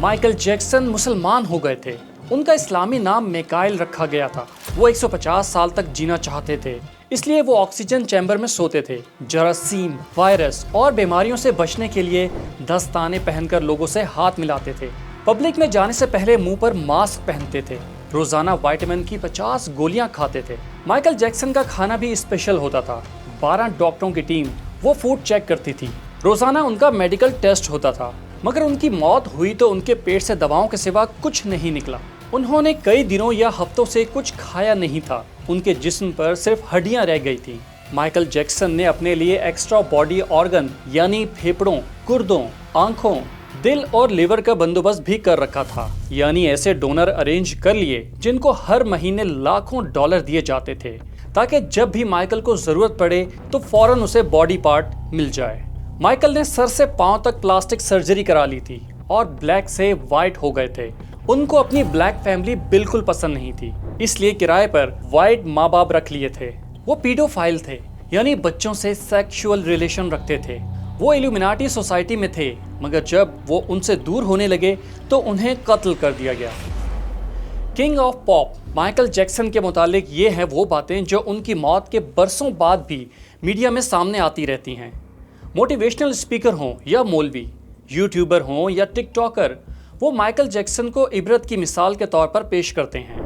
Michael Jackson मुसलमान हो गए थे। उनका इस्लामी नाम मिकाइल रखा गया था। वो 150 साल तक जीना चाहते थे, इसलिए वो ऑक्सीजन चैम्बर में सोते थे। जरासीम, वायरस और बीमारियों से बचने के लिए दस्ताने पहनकर लोगों से हाथ मिलाते थे। पब्लिक में जाने से पहले मुंह पर मास्क पहनते थे। रोजाना विटामिन की 50 गोलियां खाते थे। माइकल जैक्सन का खाना भी स्पेशल होता था। 12 डॉक्टरों की टीम वो फूड चेक करती थी। रोजाना उनका मेडिकल टेस्ट होता था। मगर उनकी मौत हुई तो उनके पेट से दवाओं के सिवा कुछ नहीं निकला। उन्होंने कई दिनों या हफ्तों से कुछ खाया नहीं था। उनके जिस्म पर सिर्फ हड्डियां रह गई थी। माइकल जैक्सन ने अपने लिए एक्स्ट्रा बॉडी ऑर्गन यानी फेफड़ों, गुर्दों, आंखों, दिल और लिवर का बंदोबस्त भी कर रखा था। यानी ऐसे डोनर अरेंज कर लिए जिनको हर महीने लाखों डॉलर दिए जाते थे, ताकि जब भी माइकल को जरूरत पड़े तो फौरन उसे बॉडी पार्ट मिल जाए। माइकल ने सर से पांव तक प्लास्टिक सर्जरी करा ली थी और ब्लैक से व्हाइट हो गए थे। उनको अपनी ब्लैक फैमिली बिल्कुल पसंद नहीं थी, इसलिए किराए पर व्हाइट माँ बाप रख लिए थे। वो पीडोफाइल थे, यानी बच्चों से सेक्सुअल रिलेशन रखते थे। वो इल्यूमिनाटी सोसाइटी में थे, मगर जब वो उनसे दूर होने लगे तो उन्हें कत्ल कर दिया गया। King of pop Michael Jackson के मुतालिक ये हैं वो बातें जो उनकी मौत के बरसों बाद भी मीडिया में सामने आती रहती हैं। मोटिवेशनल स्पीकर हों या मौलवी, यूट्यूबर हों या टिकटॉकर, वो माइकल जैक्सन को इबरत की मिसाल के तौर पर पेश करते हैं।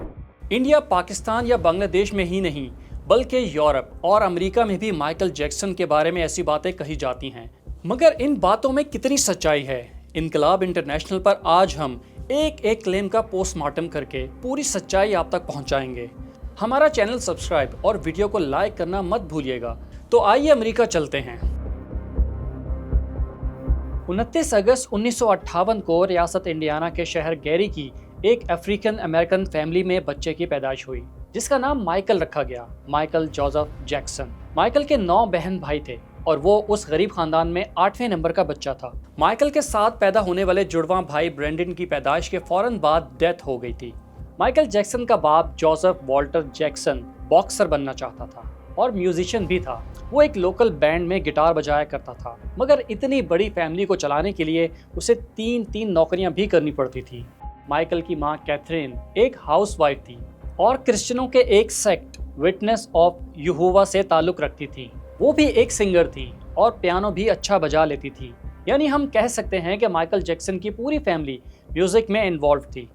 इंडिया, पाकिस्तान या बांग्लादेश में ही नहीं बल्कि यूरोप और अमेरिका में भी माइकल जैक्सन के बारे में ऐसी बातें कही जाती हैं। मगर इन बातों में कितनी सच्चाई है? इनकलाब इंटरनेशनल पर आज हम एक एक क्लेम का पोस्टमार्टम करके पूरी सच्चाई आप तक पहुंचाएंगे। हमारा चैनल सब्सक्राइब और वीडियो को लाइक करना मत भूलिएगा। तो आइए अमेरिका चलते हैं। 29 अगस्त 1958 को रियासत इंडियाना के शहर गैरी की एक अफ्रीकन अमेरिकन फैमिली में बच्चे की पैदाइश हुई, जिसका नाम माइकल रखा गया। Michael Joseph Jackson. माइकल के 9 बहन भाई थे और वो उस गरीब खानदान में 8वें नंबर का बच्चा था। माइकल के साथ पैदा होने वाले जुड़वां भाई ब्रेंडन की पैदाइश के फौरन बाद डेथ हो गई थी। माइकल जैक्सन का बाप जोसेफ वॉल्टर जैक्सन बॉक्सर बनना चाहता था और म्यूजिशियन भी था। वो एक लोकल बैंड में गिटार बजाया करता था, मगर इतनी बड़ी फैमिली को चलाने के लिए उसे 3 नौकरियां भी करनी पड़ती थी। माइकल की मां कैथरीन एक हाउसवाइफ थी और क्रिश्चियनों के एक सेक्ट विटनेस ऑफ यहोवा से ताल्लुक रखती थी। वो भी एक सिंगर थी और पियानो भी अच्छा बजा लेती थी। यानी हम कह सकते हैं कि माइकल जैक्सन की पूरी फैमिली म्यूजिक में इन्वॉल्व थी।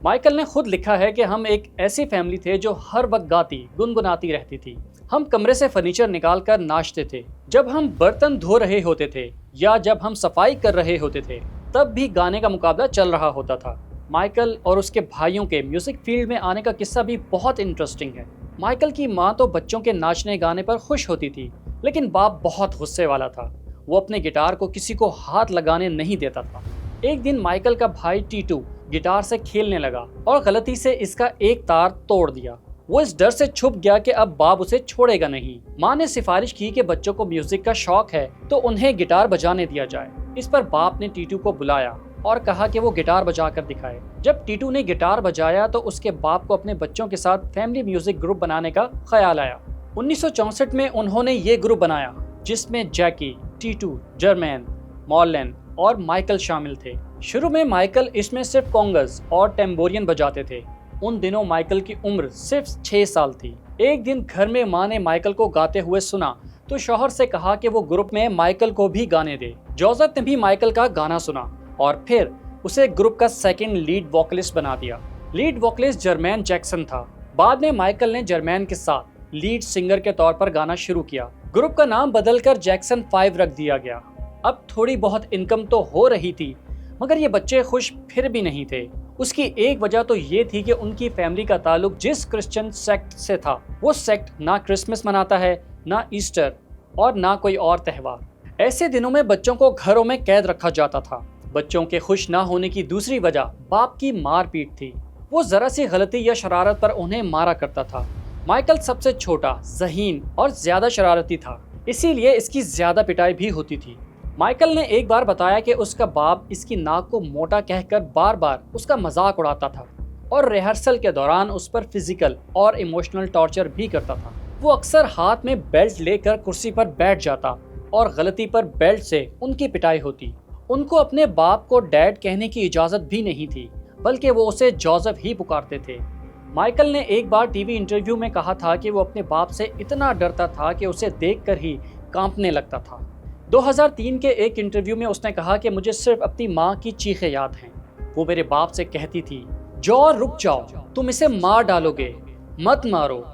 माइकल ने खुद लिखा है कि हम एक ऐसी फैमिली थे जो हर वक्त गाती गुनगुनाती रहती थी। हम कमरे से फर्नीचर निकाल कर नाचते थे। जब हम बर्तन धो रहे होते थे या जब हम सफाई कर रहे होते थे, तब भी गाने का मुकाबला चल रहा होता था। माइकल और उसके भाइयों के म्यूजिक फील्ड में आने का किस्सा भी बहुत इंटरेस्टिंग है। माइकल की माँ तो बच्चों के नाचने गाने पर खुश होती थी, लेकिन बाप बहुत गुस्से वाला था। वो अपने गिटार को किसी को हाथ लगाने नहीं देता था। एक दिन माइकल का भाई टीटू गिटार से खेलने लगा और गलती से इसका एक तार तोड़ दिया। वो इस डर से छुप गया कि अब बाप उसे छोड़ेगा नहीं। माँ ने सिफारिश की कि बच्चों को म्यूजिक का शौक है तो उन्हें गिटार बजाने दिया जाए। इस पर बाप ने टीटू को बुलाया और कहा कि वो गिटार बजाकर दिखाए। जब टीटू ने गिटार बजाया तो उसके बाप को अपने बच्चों के साथ फैमिली म्यूजिक ग्रुप बनाने का ख्याल आया। 1964 में उन्होंने ये ग्रुप बनाया, जिसमें जैकी, टीटू, जर्मैन, मॉर्लन और माइकल शामिल थे। शुरू में माइकल इसमें सिर्फ कॉन्गस और टेम्बोरियन बजाते थे। उन दिनों माइकल की उम्र सिर्फ 6 साल थी। एक दिन घर में माँ ने माइकल को गाते हुए सुना तो शौहर से कहा कि वो ग्रुप में माइकल को भी गाने दे। जोसेफ ने भी माइकल का गाना सुना और फिर उसे ग्रुप का सेकंड लीड वोकलिस्ट बना दिया। लीड वोकलिस्ट जर्मैन जैक्सन था। बाद में माइकल ने जर्मैन के साथ लीड सिंगर के तौर पर गाना शुरू किया। ग्रुप का नाम बदलकर जैक्सन 5 रख दिया गया। अब थोड़ी बहुत इनकम तो हो रही थी, मगर ये बच्चे खुश फिर भी नहीं थे। उसकी एक वजह तो ये थी कि उनकी फैमिली का ताल्लुक जिस क्रिश्चियन सेक्ट से था, वो सेक्ट ना क्रिसमस मनाता है, ना ईस्टर और ना कोई और त्यौहार। ऐसे दिनों में बच्चों को घरों में कैद रखा जाता था। बच्चों के खुश ना होने की दूसरी वजह बाप की मारपीट थी। वो जरा सी गलती या शरारत पर उन्हें मारा करता था। माइकल सबसे छोटा, ज़हीन और ज्यादा शरारती था, इसीलिए इसकी ज्यादा पिटाई भी होती थी। माइकल ने एक बार बताया कि उसका बाप इसकी नाक को मोटा कहकर बार बार उसका मजाक उड़ाता था और रिहर्सल के दौरान उस पर फिजिकल और इमोशनल टॉर्चर भी करता था। वो अक्सर हाथ में बेल्ट लेकर कुर्सी पर बैठ जाता और गलती पर बेल्ट से उनकी पिटाई होती उनको अपने बाप को डैड कहने की इजाज़त भी नहीं थी, बल्कि वो उसे जोसेफ ही पुकारते थे। माइकल ने एक बार टीवी इंटरव्यू में कहा था कि वो अपने बाप से इतना डरता था कि उसे देखकर ही कांपने लगता था। 2003 के एक इंटरव्यू में उसने कहा कि मुझे सिर्फ अपनी माँ की चीखें याद हैं। वो मेरे बाप से कहती थी, जॉ रुक जाओ, तुम इसे मार डालोगे, मत मारो।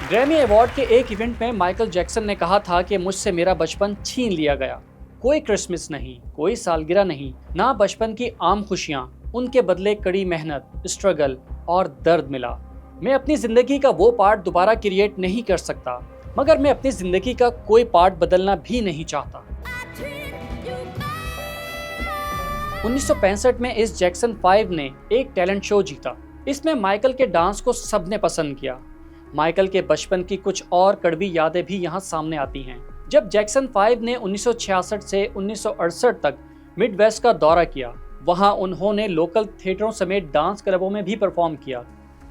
ग्रैमी अवार्ड के एक इवेंट में माइकल जैक्सन ने कहा था कि मुझसे मेरा बचपन छीन लिया गया। कोई क्रिसमस नहीं, कोई सालगिरह नहीं, ना बचपन की आम खुशियाँ, उनके बदले कड़ी मेहनत, स्ट्रगल और दर्द मिला। मैं अपनी ज़िंदगी का वो पार्ट दोबारा क्रिएट नहीं कर सकता, मगर मैं अपनी ज़िंदगी का कोई पार्ट बदलना भी नहीं चाहता। 1965 में इस जैक्सन 5 ने एक टैलेंट शो जीता। इसमें माइकल के डांस को सबने पसंद किया। माइकल के बचपन की कुछ और कड़वी यादें भी यहाँ सामने आती हैं। जब जैक्सन 5 ने 1966 से 1968 तक मिडवेस्ट का दौरा किया, वहाँ उन्होंने लोकल थिएटरों समेत डांस क्लबों में भी परफॉर्म किया।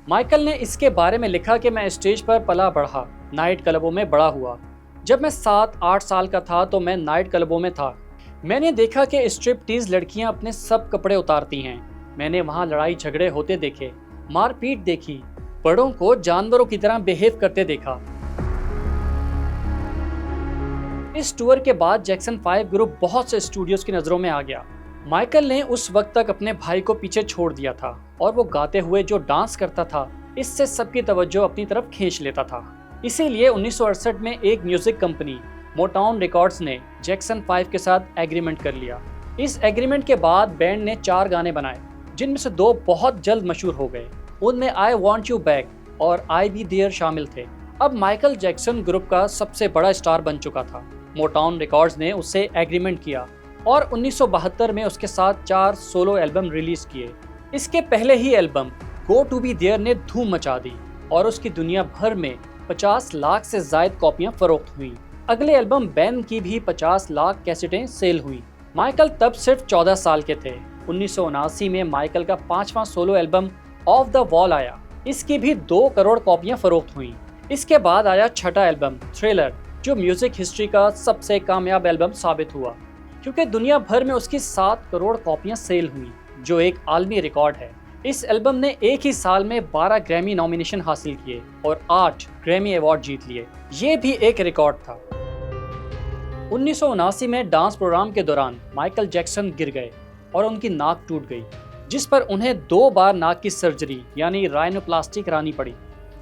माइकल ने इसके बारे में लिखा कि मैं स्टेज पर पला बढ़ा, नाइट क्लबों में बड़ा हुआ। जब मैं 7-8 साल का था तो मैं नाइट क्लबों में था। मैंने देखा कि स्ट्रिपटीज लड़कियां अपने सब कपड़े उतारती हैं। मैंने वहाँ लड़ाई झगड़े होते देखे, मारपीट देखी, बड़ों को जानवरों की तरह बिहेव करते देखा। इस टूर के बाद जैक्सन 5 ग्रुप बहुत से स्टूडियोज की नज़रों में आ गया। माइकल ने उस वक्त तक अपने भाई को पीछे छोड़ दिया था और वो गाते हुए जो डांस करता था, इससे सबकी तवज्जो अपनी तरफ खींच लेता था। इसीलिए 1968 में एक म्यूजिक कंपनी मोटाउन रिकॉर्ड्स ने जैक्सन 5 के साथ एग्रीमेंट कर लिया। इस एग्रीमेंट के बाद बैंड ने 4 गाने बनाए, जिनमें से 2 बहुत जल्द मशहूर हो गए। उनमें आई वॉन्ट यू बैक और आई बी देयर शामिल थे। अब माइकल जैक्सन ग्रुप का सबसे बड़ा स्टार बन चुका था। मोटाउन रिकॉर्ड्स ने उससे एग्रीमेंट किया और 1972 में उसके साथ 4 सोलो एल्बम रिलीज किए। इसके पहले ही album go to be there ने धूम मचा दी और उसकी दुनिया भर में 50 लाख से ज्यादा कॉपियां फरोख्त हुई। अगले एल्बम बैन की भी 50 लाख कैसेटें सेल हुई। माइकल तब सिर्फ 14 साल के थे। 1979 में माइकल का 5वां solo album off the wall आया। इसकी भी 2 करोड़ कॉपियां फरोख्त हुई। इसके बाद आया छठा एल्बम थ्रिलर, जो म्यूजिक हिस्ट्री का सबसे कामयाब एल्बम साबित हुआ, क्योंकि दुनिया भर में उसकी 7 करोड़ कॉपियां सेल हुई, जो एक आलमी रिकॉर्ड है। इस एल्बम ने एक ही साल में 12 ग्रैमी नॉमिनेशन हासिल किए और 8 ग्रैमी अवार्ड जीत लिए। ये भी एक रिकॉर्ड था। 1979 में डांस प्रोग्राम के दौरान माइकल जैक्सन गिर गए और उनकी नाक टूट गई, जिस पर उन्हें 2 बार नाक की सर्जरी यानी राइनोप्लास्टी करानी पड़ी।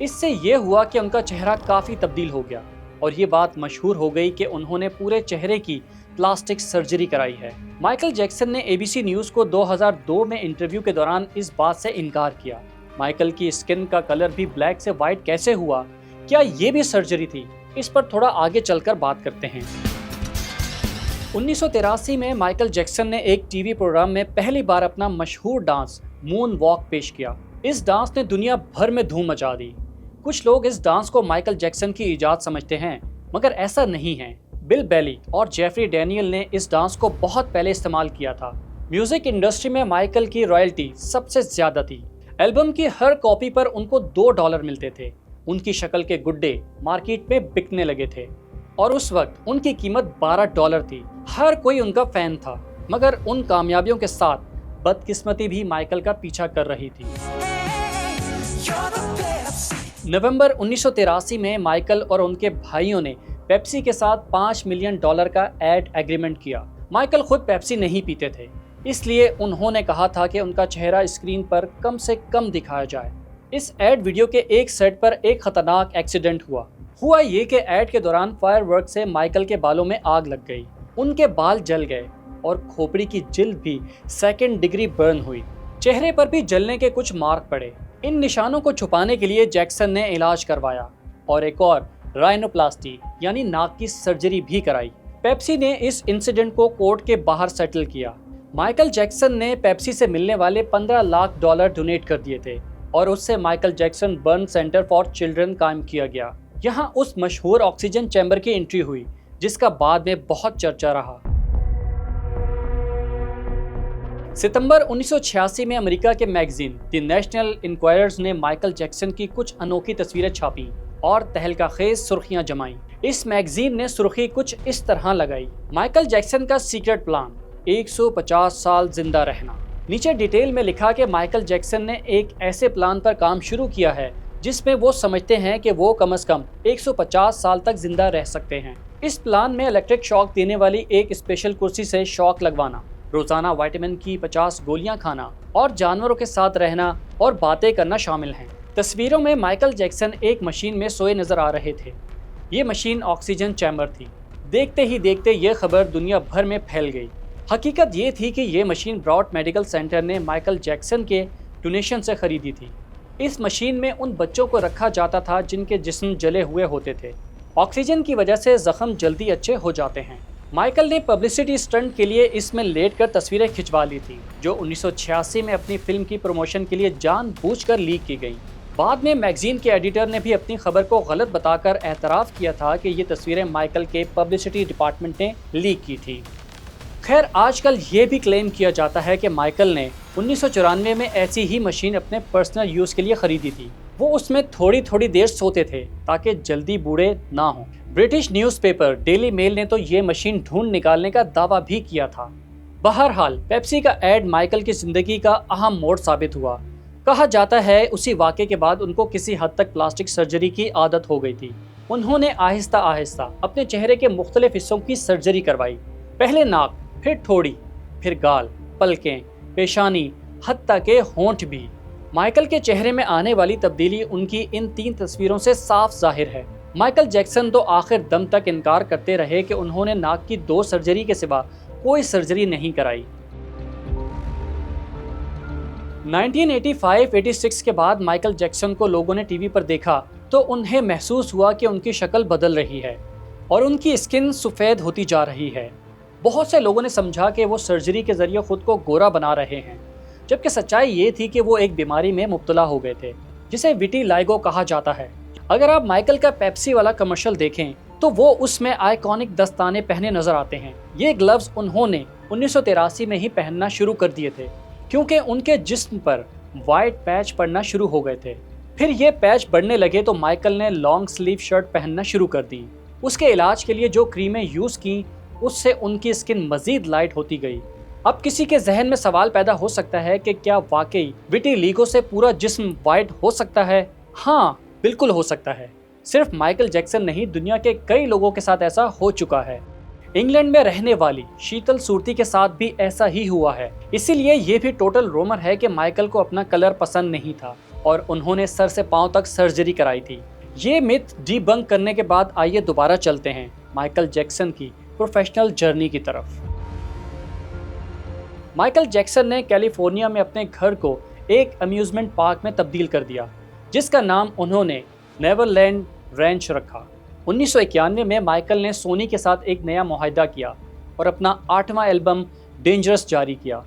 इससे ये हुआ कि उनका चेहरा काफ़ी तब्दील हो गया और ये बात मशहूर हो गई कि उन्होंने पूरे चेहरे की प्लास्टिक सर्जरी कराई है। माइकल जैक्सन ने ABC न्यूज़ को 2002 में इंटरव्यू के दौरान इस बात से इनकार किया। माइकल की स्किन का कलर भी ब्लैक से वाइट कैसे हुआ, क्या ये भी सर्जरी थी? इस पर थोड़ा आगे चलकर बात करते हैं। 1983 में माइकल जैक्सन ने एक टीवी प्रोग्राम में पहली बार अपना मशहूर डांस मून वॉक पेश किया। इस डांस ने दुनिया भर में धूम मचा दी। कुछ लोग इस डांस को माइकल जैक्सन की इजाद समझते हैं, मगर ऐसा नहीं है। बिल बेली और जेफरी डैनियल ने इस डांस को बहुत पहले इस्तेमाल किया था। म्यूजिक इंडस्ट्री में माइकल की रॉयल्टी सबसे ज्यादा थी। एल्बम की हर कॉपी पर उनको $2 मिलते थे। उनकी शक्ल के गुड्डे मार्केट में बिकने लगे थे और उस वक्त उनकी कीमत $12 थी। हर कोई उनका फैन था, मगर उन कामयाबियों के साथ बदकिस्मती भी माइकल का पीछा कर रही थी। नवंबर 1983 में माइकल और उनके भाइयों ने पेप्सी के साथ $5 मिलियन का एड एग्रीमेंट किया। माइकल खुद पेप्सी नहीं पीते थे, इसलिए उन्होंने कहा था कि उनका चेहरा स्क्रीन पर कम से कम दिखाया जाए। इस एड वीडियो के एक सेट पर एक खतरनाक एक्सीडेंट हुआ ये कि एड के दौरान फायरवर्क से माइकल के बालों में आग लग गई। उनके बाल जल गए और खोपड़ी की जिल्द भी 2nd डिग्री बर्न हुई। चेहरे पर भी जलने के कुछ मार्क पड़े। इन निशानों को छुपाने के लिए जैक्सन ने इलाज करवाया और एक और राइनोप्लास्टी यानी नाक की सर्जरी भी कराई। पेप्सी ने इस इंसिडेंट को कोर्ट के बाहर सेटल किया। माइकल जैक्सन ने पेप्सी से मिलने वाले $15 लाख डोनेट कर दिए थे और उससे Michael Jackson burn centre for children कायम किया गया। यहाँ उस मशहूर ऑक्सीजन चैम्बर की एंट्री हुई, जिसका बाद में बहुत चर्चा रहा। सितंबर 1986 में अमेरिका के मैगजीन द नेशनल इंक्वायरर्स ने माइकल जैक्सन की कुछ अनोखी तस्वीरें छापी और तहलकाखेज सुर्खियां जमाई। इस मैगजीन ने सुर्खी कुछ इस तरह लगाई, माइकल जैक्सन का सीक्रेट प्लान, 150 साल जिंदा रहना। नीचे डिटेल में लिखा कि माइकल जैक्सन ने एक ऐसे प्लान पर काम शुरू किया है जिसमें वो समझते हैं कि वो कम से कम 150 साल तक जिंदा रह सकते हैं। इस प्लान में इलेक्ट्रिक शॉक देने वाली एक स्पेशल कुर्सी से शॉक लगवाना, रोजाना विटामिन की 50 गोलियां खाना और जानवरों के साथ रहना और बातें करना शामिल हैं। तस्वीरों में माइकल जैक्सन एक मशीन में सोए नजर आ रहे थे। ये मशीन ऑक्सीजन चैम्बर थी। देखते ही देखते ये खबर दुनिया भर में फैल गई। हकीकत ये थी कि ये मशीन ब्रॉड मेडिकल सेंटर ने माइकल जैक्सन के डोनेशन से खरीदी थी। इस मशीन में उन बच्चों को रखा जाता था जिनके जिस्म जले हुए होते थे। ऑक्सीजन की वजह से जख्म जल्दी अच्छे हो जाते हैं। माइकल ने पब्लिसिटी स्टंट के लिए इसमें लेटकर तस्वीरें खिंचवा ली थी, जो 1986 में अपनी फिल्म की प्रमोशन के लिए जानबूझकर लीक की गई। बाद में मैगजीन के एडिटर ने भी अपनी खबर को गलत बताकर एतराफ़ किया था कि ये तस्वीरें माइकल के पब्लिसिटी डिपार्टमेंट ने लीक की थी। खैर, आजकल ये भी क्लेम किया जाता है कि माइकल ने 1994 में ऐसी ही मशीन अपने पर्सनल यूज़ के लिए खरीदी थी। वो उसमें थोड़ी थोड़ी देर सोते थे ताकि जल्दी बूढ़े ना हों। ब्रिटिश न्यूज़पेपर डेली मेल ने तो ये मशीन ढूंढ निकालने का दावा भी किया था। बहरहाल, पेप्सी का ऐड माइकल की ज़िंदगी का अहम मोड़ साबित हुआ। कहा जाता है उसी वाक़े के बाद उनको किसी हद तक प्लास्टिक सर्जरी की आदत हो गई थी। उन्होंने आहिस्ता आहिस्ता अपने चेहरे के मुख्तलिफ हिस्सों की सर्जरी करवाई। पहले नाक, फिर ठोड़ी, फिर गाल, पलकें, पेशानी, हत्ता के होंठ भी। माइकल के चेहरे में आने वाली तब्दीली उनकी इन 3 तस्वीरों से साफ जाहिर है। माइकल जैक्सन तो आखिर दम तक इनकार करते रहे कि उन्होंने नाक की 2 सर्जरी के सिवा कोई सर्जरी नहीं कराई। 1985-86 के बाद माइकल जैक्सन को लोगों ने टीवी पर देखा तो उन्हें महसूस हुआ कि उनकी शक्ल बदल रही है और उनकी स्किन सफ़ेद होती जा रही है। बहुत से लोगों ने समझा कि वो सर्जरी के जरिए खुद को गोरा बना रहे हैं, जबकि सच्चाई ये थी कि वो एक बीमारी में मुब्तला हो गए थे जिसे विटिलाइगो कहा जाता है। अगर आप माइकल का पेप्सी वाला कमर्शियल देखें तो वो उसमें आइकॉनिक दस्ताने पहने नजर आते हैं। ये ग्लव्स उन्होंने 1983 में ही पहनना शुरू कर दिए थे क्योंकि उनके जिस्म पर वाइट पैच पड़ना शुरू हो गए थे। फिर ये पैच बढ़ने लगे तो माइकल ने लॉन्ग स्लीव शर्ट पहनना शुरू कर दी। उसके इलाज के लिए जो क्रीमें यूज़ की उससे उनकी स्किन मजीद लाइट होती गई। अब किसी के जहन में सवाल पैदा हो सकता है कि क्या वाकई विटिलिगो से पूरा जिस्म वाइट हो सकता है? हाँ, बिल्कुल हो सकता है। सिर्फ माइकल जैक्सन नहीं, दुनिया के कई लोगों के साथ ऐसा हो चुका है। इंग्लैंड में रहने वाली शीतल सूरती के साथ भी ऐसा ही हुआ है। इसीलिए ये भी टोटल रूमर है कि माइकल को अपना कलर पसंद नहीं था और उन्होंने सर से पांव तक सर्जरी कराई थी। ये मिथ डीबंक करने के बाद आइए दोबारा चलते हैं माइकल जैक्सन की प्रोफेशनल जर्नी की तरफ। माइकल जैक्सन ने कैलिफोर्निया में अपने घर को एक अम्यूजमेंट पार्क में तब्दील कर दिया जिसका नाम उन्होंने नेवरलैंड रैंच रखा। 1991 में माइकल ने सोनी के साथ एक नया मुआहदा किया और अपना 8वां एल्बम डेंजरस जारी किया।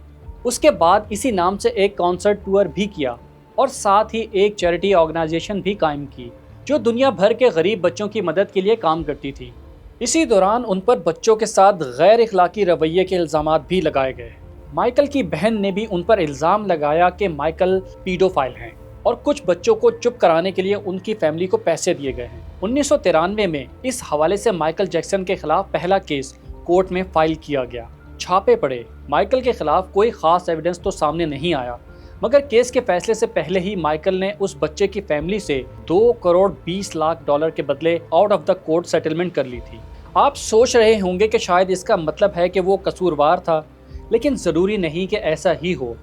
उसके बाद इसी नाम से एक कॉन्सर्ट टूर भी किया और साथ ही एक चैरिटी ऑर्गेनाइजेशन भी कायम की जो दुनिया भर के गरीब बच्चों की मदद के लिए काम करती थी। इसी दौरान उन पर बच्चों के साथ गैर इखलाकी रवैये के इल्ज़ामात भी लगाए गए। माइकल की बहन ने भी उन पर इल्ज़ाम लगाया कि माइकल पीडोफाइल हैं और कुछ बच्चों को चुप कराने के लिए उनकी फैमिली को पैसे दिए गए हैं। 1993 में इस हवाले से माइकल जैक्सन के खिलाफ पहला केस कोर्ट में फाइल किया गया। छापे पड़े। माइकल के खिलाफ कोई खास एविडेंस तो सामने नहीं आया, मगर केस के फैसले से पहले ही माइकल ने उस बच्चे की फैमिली से $2 करोड़ 20 लाख के बदले out of the court settlement कर ली थी। आप सोच रहे होंगे कि शायद इसका मतलब है कि वो कसूरवार था, लेकिन ज़रूरी नहीं कि ऐसा ही हो।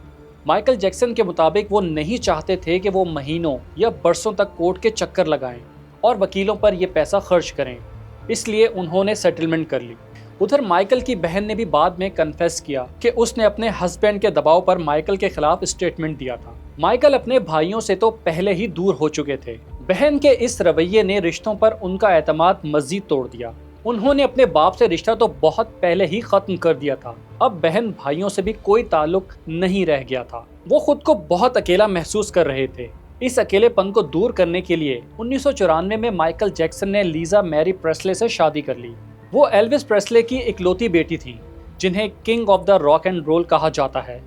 माइकल जैक्सन के मुताबिक वो नहीं चाहते थे कि वो महीनों या बरसों तक कोर्ट के चक्कर लगाएं और वकीलों पर ये पैसा खर्च करें, इसलिए उन्होंने सेटलमेंट कर ली। उधर माइकल की बहन ने भी बाद में कन्फेस किया कि उसने अपने हस्बैंड के दबाव पर माइकल के खिलाफ स्टेटमेंट दिया था। माइकल अपने भाइयों से तो पहले ही दूर हो चुके थे। बहन के इस रवैये ने रिश्तों पर उनका एतमाद मजीद तोड़ दिया। उन्होंने अपने बाप से रिश्ता तो बहुत पहले ही खत्म कर दिया था। अब बहन भाइयों से भी कोई ताल्लुक नहीं रह गया था। वो खुद को बहुत अकेला महसूस कर रहे थे। इस अकेलेपन को दूर करने के लिए 1994 में माइकल जैक्सन ने लीजा मैरी प्रेस्ले से शादी कर ली। वो एल्विस प्रेस्ले की इकलौती बेटी थी, जिन्हें king of the rock and roll कहा जाता है।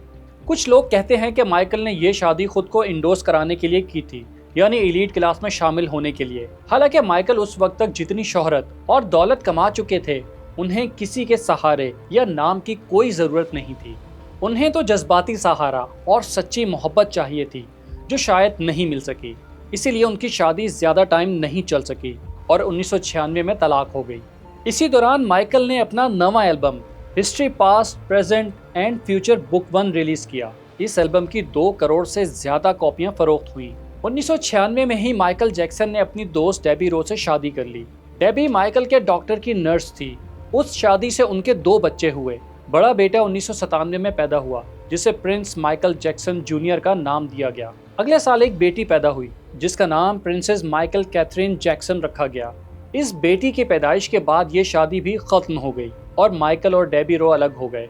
कुछ लोग कहते हैं कि माइकल ने ये शादी खुद को इंडोर्स कराने के लिए की थी, यानी एलीट क्लास में शामिल होने के लिए। हालांकि माइकल उस वक्त तक जितनी शोहरत और दौलत कमा चुके थे, उन्हें किसी के सहारे या नाम की कोई जरूरत नहीं थी। उन्हें तो जज्बाती सहारा और सच्ची मोहब्बत चाहिए थी, जो शायद नहीं मिल सकी। इसीलिए उनकी शादी ज्यादा टाइम नहीं चल सकी और 1996 में तलाक हो गई। इसी दौरान माइकल ने अपना नवा album history past present and future book 1 release किया। इस एल्बम की 2 करोड़ से ज्यादा कॉपियां फरोख्त हुई। 1996 में ही माइकल जैक्सन ने अपनी दोस्त डेबी रो से शादी कर ली। डेबी माइकल के डॉक्टर की नर्स थी। उस शादी से उनके 2 बच्चे हुए। बड़ा बेटा 1997 में पैदा हुआ, जिसे प्रिंस माइकल जैक्सन जूनियर का नाम दिया गया। अगले साल एक बेटी पैदा हुई, जिसका नाम प्रिंसेस माइकल कैथरीन जैक्सन रखा गया। इस बेटी की पैदाइश के बाद ये शादी भी खत्म हो गई और माइकल और डेबी रो अलग हो गए।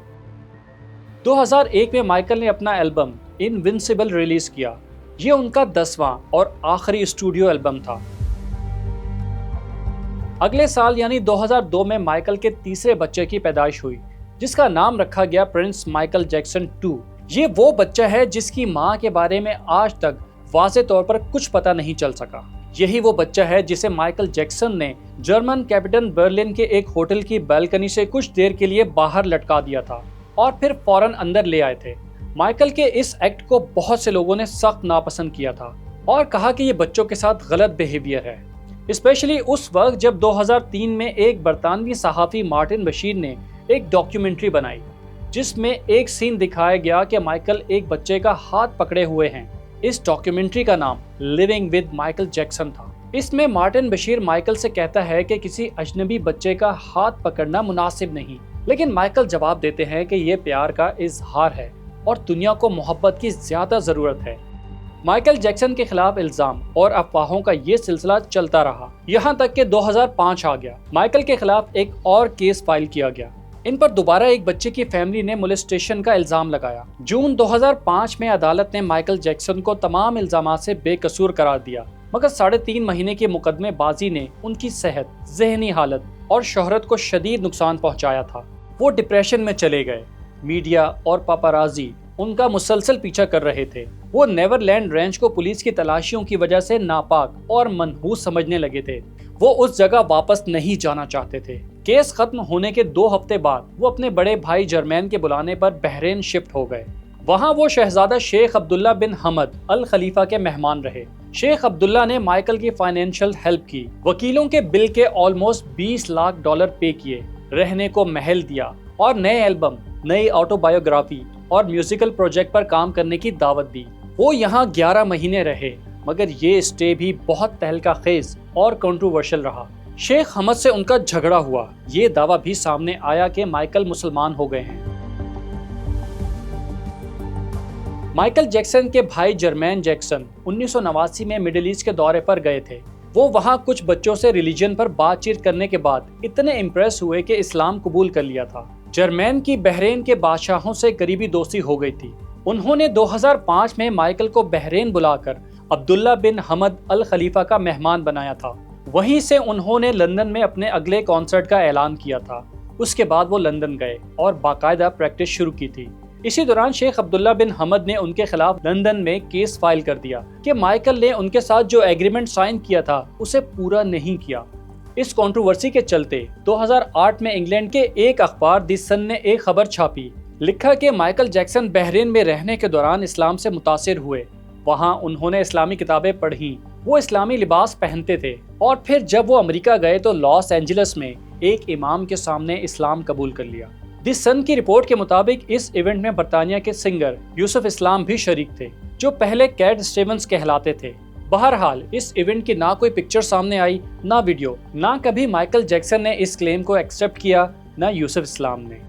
2001 में माइकल ने अपना एल्बम इनविंसिबल रिलीज किया। ये उनका 10वां और आखिरी स्टूडियो एल्बम था। अगले साल यानी 2002 में माइकल के तीसरे बच्चे की पैदाइश हुई, जिसका नाम रखा गया प्रिंस माइकल जैक्सन 2। ये वो बच्चा है जिसकी मां के बारे में आज तक वाज़े तौर पर कुछ पता नहीं चल सका। यही वो बच्चा है जिसे माइकल जैक्सन ने जर्मन कैपिटल बर्लिन के एक होटल की बालकनी से कुछ देर के लिए बाहर लटका दिया था और फिर फौरन अंदर ले आए थे। माइकल के इस एक्ट को बहुत से लोगों ने सख्त नापसंद किया था और कहा कि ये बच्चों के साथ गलत बिहेवियर है, स्पेशली उस वक्त जब 2003 में एक बरतानवी सहाफ़ी मार्टिन बशीर ने एक डॉक्यूमेंट्री बनाई, जिसमें एक सीन दिखाया गया कि माइकल एक बच्चे का हाथ पकड़े हुए हैं। इस डॉक्यूमेंट्री का नाम लिविंग विद माइकल जैक्सन था। इसमें मार्टिन बशीर माइकल से कहता है कि किसी अजनबी बच्चे का हाथ पकड़ना मुनासिब नहीं, लेकिन माइकल जवाब देते हैं कि ये प्यार का इजहार है और दुनिया को मोहब्बत की ज्यादा जरूरत है। माइकल जैक्सन के खिलाफ इल्जाम और अफवाहों का ये सिलसिला चलता रहा, यहाँ तक कि 2005 आ गया। माइकल के खिलाफ एक और केस फाइल किया गया। इन पर दोबारा एक बच्चे की फैमिली ने मोलेस्टेशन का इल्जाम लगाया। जून 2005 में अदालत ने माइकल जैक्सन को तमाम इल्जामात से बेकसूर करार दिया, मगर 3.5 महीने की मुकदमेबाजी ने उनकी सेहत, जहनी हालत और शोहरत को शदीद नुकसान पहुंचाया था। वो डिप्रेशन में चले गए। मीडिया और पापाराजी उनका मुसलसल पीछा कर रहे थे। वो नेवरलैंड रेंज को पुलिस की तलाशियों की वजह से नापाक और मनहूस समझने लगे थे। वो उस जगह वापस नहीं जाना चाहते थे। केस खत्म होने के 2 हफ्ते बाद वो अपने बड़े भाई जर्मैन के बुलाने पर बहरीन शिफ्ट हो गए। वहाँ वो शहजादा शेख अब्दुल्ला बिन हमद अल खलीफा के मेहमान रहे। शेख अब्दुल्ला ने माइकल की फाइनेंशियल हेल्प की, वकीलों के बिल के ऑलमोस्ट $20 लाख पे किए, रहने को महल दिया और नए एल्बम, नई ऑटोबायोग्राफी और म्यूजिकल प्रोजेक्ट पर काम करने की दावत दी। वो यहाँ 11 महीने रहे, मगर ये स्टे भी बहुत तहलका खेज और कंट्रोवर्शियल रहा। शेख हमद से उनका झगड़ा हुआ। ये दावा भी सामने आया कि माइकल मुसलमान हो गए हैं। माइकल जैक्सन के भाई जर्मैन जैक्सन 1989 में मिडिल ईस्ट के दौरे पर गए थे। वो वहाँ कुछ बच्चों से रिलीजन पर बातचीत करने के बाद इतने इम्प्रेस हुए कि इस्लाम कबूल कर लिया था। जर्मैन की बहरीन के बादशाहों से करीबी दोस्ती हो गई थी। उन्होंने 2005 में माइकल को बहरीन बुलाकर अब्दुल्ला बिन हमद अल खलीफा का मेहमान बनाया था। वहीं से उन्होंने लंदन में अपने अगले कॉन्सर्ट का ऐलान किया था। उसके बाद वो लंदन गए और बाकायदा प्रैक्टिस शुरू की थी। इसी दौरान शेख अब्दुल्ला बिन हमद ने उनके खिलाफ लंदन में केस फाइल कर दिया कि माइकल ने उनके साथ जो एग्रीमेंट साइन किया था उसे पूरा नहीं किया। इस कंट्रोवर्सी के चलते 2008 में इंग्लैंड के एक अखबार द सन ने एक खबर छापी। लिखा कि माइकल जैक्सन बहरीन में रहने के दौरान इस्लाम से मुतासिर हुए। वहाँ उन्होंने इस्लामी किताबें पढ़ी, वो इस्लामी लिबास पहनते थे और फिर जब वो अमेरिका गए तो लॉस एंजलिस में एक इमाम के सामने इस्लाम कबूल कर लिया। द सन की रिपोर्ट के मुताबिक इस इवेंट में बरतानिया के सिंगर यूसुफ इस्लाम भी शरीक थे, जो पहले कैट स्टीवंस कहलाते थे। बहरहाल इस इवेंट की ना कोई पिक्चर सामने आई, ना वीडियो, ना कभी माइकल जैक्सन ने इस क्लेम को एक्सेप्ट किया, ना यूसुफ इस्लाम ने।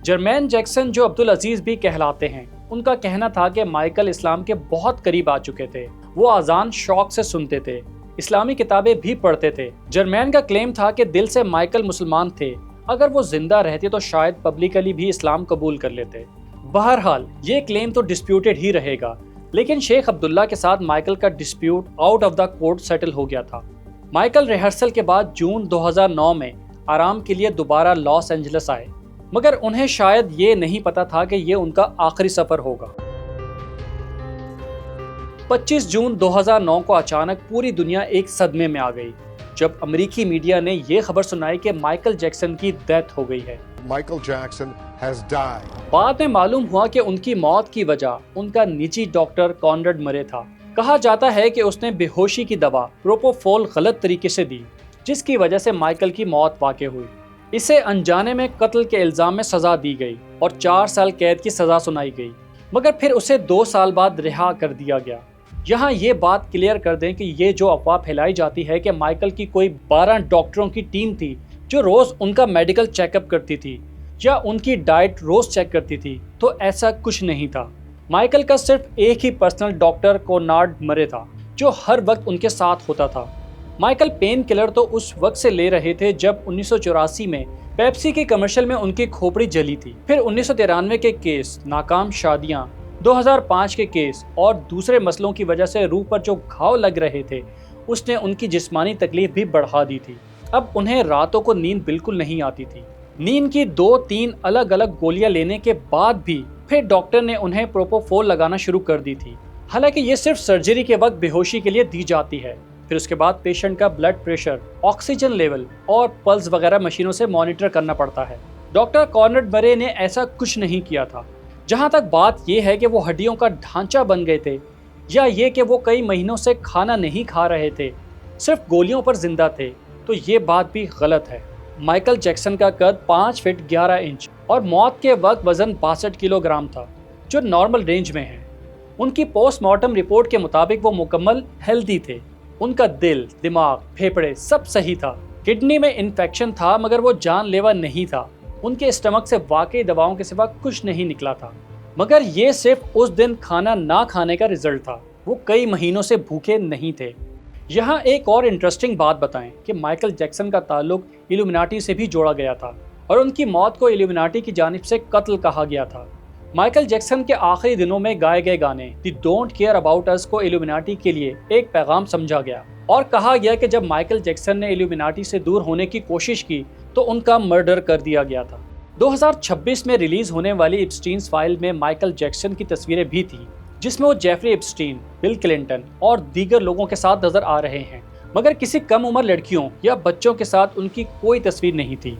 जर्मैन जैक्सन, जो अब्दुल अजीज भी कहलाते हैं, उनका कहना था कि माइकल इस्लाम के बहुत करीब आ चुके थे। वो अजान शौक से सुनते थे, इस्लामी किताबें भी पढ़ते थे। जर्मैन का क्लेम था कि दिल से माइकल मुसलमान थे। अगर वो जिंदा रहते तो शायद पब्लिकली भी इस्लाम कबूल कर लेते। बहरहाल ये क्लेम तो डिस्प्यूटेड ही रहेगा, लेकिन शेख अब्दुल्ला के साथ माइकल का dispute out of the court settle हो गया था। माइकल रिहर्सल के बाद जून 2009 में आराम के लिए दोबारा लॉस एंजलिस आए, मगर उन्हें शायद ये नहीं पता था कि ये उनका आखिरी सफर होगा। 25 जून 2009 को अचानक पूरी दुनिया एक सदमे में आ गई जब अमेरिकी मीडिया ने ये खबर सुनाई कि माइकल जैक्सन की डेथ हो गई है। Michael Jackson has died. बाद में मालूम हुआ कि उनकी मौत की वजह उनका निजी डॉक्टर कॉनराड मरे था। कहा जाता है कि उसने बेहोशी की दवा प्रोपोफोल गलत तरीके से दी, जिसकी वजह से माइकल की मौत वाक़ई हुई। इसे अनजाने में कत्ल के इल्जाम में सजा दी गई और 4 साल कैद की सजा सुनाई गई, मगर फिर उसे 2 साल बाद रिहा कर दिया गया। यहाँ ये बात क्लियर कर दें कि ये जो अफवाह फैलाई जाती है कि माइकल की कोई 12 डॉक्टरों की टीम थी जो रोज़ उनका मेडिकल चेकअप करती थी या उनकी डाइट रोज़ चेक करती थी, तो ऐसा कुछ नहीं था। माइकल का सिर्फ एक ही पर्सनल डॉक्टर कॉनराड मरे था जो हर वक्त उनके साथ होता था। माइकल पेन किलर तो उस वक्त से ले रहे थे जब 1984 में पेप्सी के कमर्शियल में उनकी खोपड़ी जली थी। फिर 1993 के केस, नाकाम शादियां, 2005 के केस और दूसरे मसलों की वजह से रूह पर जो घाव लग रहे थे उसने उनकी जिस्मानी तकलीफ भी बढ़ा दी थी। अब उन्हें रातों को नींद बिल्कुल नहीं आती थी। नींद की 2-3 अलग अलग गोलियां लेने के बाद भी फिर डॉक्टर ने उन्हें प्रोपोफोल लगाना शुरू कर दी थी। हालांकि ये सिर्फ सर्जरी के वक्त बेहोशी के लिए दी जाती है। फिर उसके बाद पेशेंट का ब्लड प्रेशर, ऑक्सीजन लेवल और पल्स वगैरह मशीनों से मॉनिटर करना पड़ता है। डॉक्टर कॉनराड मरे ने ऐसा कुछ नहीं किया था। जहां तक बात यह है कि वो हड्डियों का ढांचा बन गए थे या ये कि वो कई महीनों से खाना नहीं खा रहे थे, सिर्फ गोलियों पर जिंदा थे, तो ये बात भी गलत है। माइकल जैक्सन का कद 5 फीट 11 इंच और मौत के वक्त वजन 62 किलोग्राम था, जो नॉर्मल रेंज में है। उनकी पोस्टमार्टम रिपोर्ट के मुताबिक वो मुकम्मल हेल्दी थे। उनका दिल, दिमाग, फेफड़े सब सही था। किडनी में इन्फेक्शन था मगर वो जानलेवा नहीं था। उनके स्टमक से वाकई दवाओं के सिवा कुछ नहीं निकला था, मगर ये सिर्फ उस दिन खाना ना खाने का रिजल्ट था। वो कई महीनों से भूखे नहीं थे। यहाँ एक और इंटरेस्टिंग बात बताएं कि माइकल जैक्सन का ताल्लुक इल्यूमिनाटी से भी जोड़ा गया था और उनकी मौत को इल्यूमिनाटी की जानिब से कत्ल कहा गया था। माइकल जैक्सन के आखिरी दिनों में गाए गए गाने दी डोंट केयर अबाउट अस को इल्यूमिनाटी के लिए एक पैगाम समझा गया और कहा गया कि जब माइकल जैक्सन ने इल्यूमिनाटी से दूर होने की कोशिश की तो उनका मर्डर कर दिया गया था। 2026 में रिलीज होने वाली एप्स्टीन्स फाइल में माइकल जैक्सन की तस्वीरें भी थी, जिसमें वो जेफरी एप्स्टीन, बिल क्लिंटन और दीगर लोगों के साथ नजर आ रहे हैं, मगर किसी कम उम्र लड़कियों या बच्चों के साथ उनकी कोई तस्वीर नहीं थी।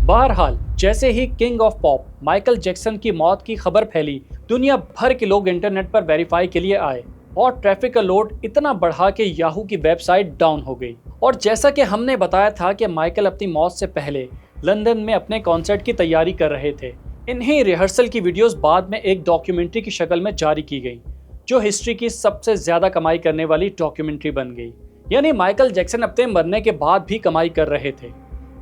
बहरहाल, जैसे ही king of pop Michael Jackson की मौत की खबर फैली, दुनिया भर के लोग इंटरनेट पर वेरीफाई के लिए आए और ट्रैफिक का लोड इतना बढ़ा कि याहू की वेबसाइट डाउन हो गई। और जैसा कि हमने बताया था कि माइकल अपनी मौत से पहले लंदन में अपने कॉन्सर्ट की तैयारी कर रहे थे। इन्हीं रिहर्सल की वीडियोस बाद में एक डॉक्यूमेंट्री की शक्ल में जारी की गई, जो हिस्ट्री की सबसे ज़्यादा कमाई करने वाली डॉक्यूमेंट्री बन गई। यानी माइकल जैक्सन अपने मरने के बाद भी कमाई कर रहे थे।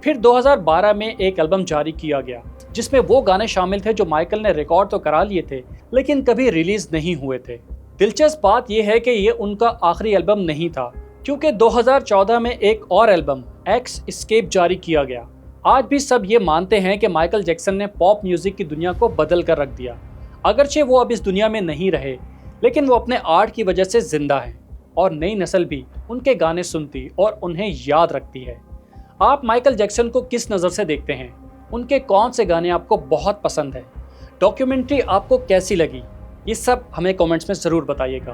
फिर 2012 में एक एल्बम जारी किया गया जिसमें वो गाने शामिल थे जो माइकल ने रिकॉर्ड तो करा लिए थे लेकिन कभी रिलीज नहीं हुए थे। दिलचस्प बात यह है कि ये उनका आखिरी एल्बम नहीं था, क्योंकि 2014 में एक और एल्बम एक्स एस्केप जारी किया गया। आज भी सब ये मानते हैं कि माइकल जैक्सन ने पॉप म्यूजिक की दुनिया को बदल कर रख दिया। अगरचे वो अब इस दुनिया में नहीं रहे, लेकिन वो अपने आर्ट की वजह से जिंदा हैं और नई नस्ल भी उनके गाने सुनती और उन्हें याद रखती है। आप माइकल जैक्सन को किस नज़र से देखते हैं? उनके कौन से गाने आपको बहुत पसंद है? डॉक्यूमेंट्री आपको कैसी लगी? ये सब हमें कमेंट्स में ज़रूर बताइएगा।